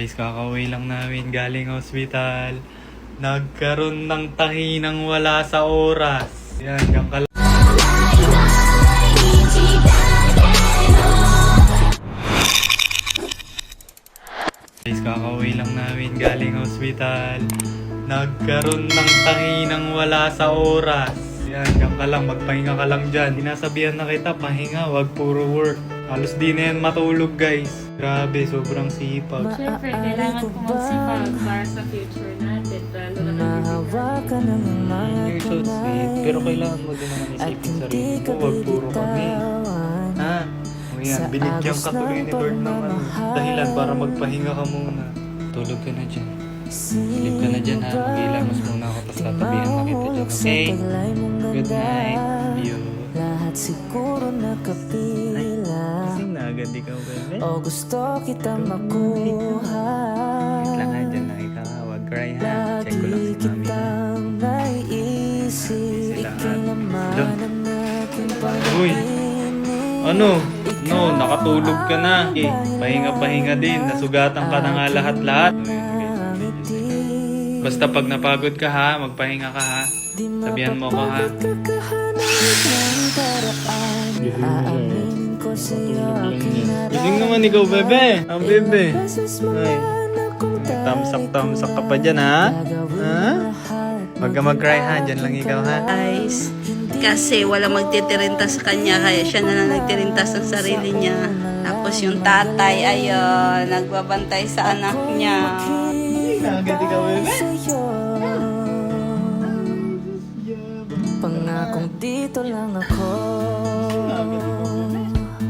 Guys, kakauwi lang namin galing hospital. Nagkaroon ng tahi ng wala sa oras. Yan, hanggang Guys, kakauwi lang namin galing hospital. Nagkaroon ng tahi ng wala sa oras. Yan, diyan ka lang, magpahinga ka lang dyan. Sinasabihan na kita, pahinga, wag puro work. Halos di na yan matulog, guys. Grabe, sobrang sipag. Siyempre, kailangan ko magsipag para sa future natin. Lalo na Mahawakan ng mga You're so sweet. Pero kailangan mo din naman isipin sarili mo. Wag puro kami. Ha? O yan, binigyan ka tuloy ni Lord ng dahilan para magpahinga ka muna. Tulog ka na dyan. Sleep ka na dyan ha. Mag-ilamos muna ako tapos tatabihan na kita dyan. Okay? Good night. You. Lahat siguro nakapila. Sing na agad ikaw, bebe. O gusto kita makuha. Wait lang ha, dyan lang ikaw. Wag cry ha. Check ko lang si mami ha. Kitang naiisip. Sila ha. Ikilaman Doon. ang aking Uy! pag-ibig. Ano? No, nakatulog ka na. Eh, pahinga-pahinga din. Nasugatan ka na nga lahat-lahat. Basta pag napagod ka ha, magpahinga ka ha. Sabihan mo ko ha. Aaminin ko sa'yo aking Gising naman ikaw, bebe. Ang bebe. Ay. Tamsak-tamsak ka pa dyan ha. Ha? Huwag ka mag-cry ha. Dyan lang ikaw ha. Guys, kasi wala magtitirinta sa kanya, kaya siya na lang nagtirintas ng sarili niya. Tapos yung tatay, ayun, nagbabantay sa anak niya. Agad ikaw, bebe. Pangakong dito lang ako.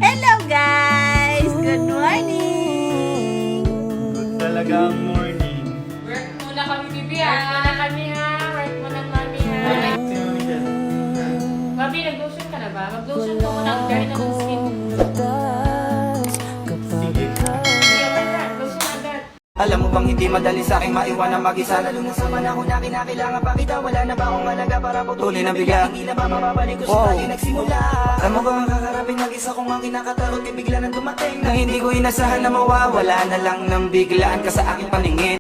Hello guys! Good morning! Good talaga ang morning. work muna kami, Bibi ha. Work muna kami ha. Work muna kami ha. Babi, nag-lotion ka na ba? Mag-lotion ka muna. Ang gari na ng skin. Sige, wait lang. Lotion agad. Alam mo bang hindi madali sa aking maiwanan mag-isa. Lalo na sa panahon na kinakailangan pa kita. Wala na ba akong malaga para putulin ang bigla. Hindi na ba mababalik ko sa tayo nagsimula. Alam mo ba ang kakarapin mag-isa kung ang kinakatakot ay bigla nang dumating. Na hindi ko inasahan na mawawala na lang ng biglaan ka sa aking paningin.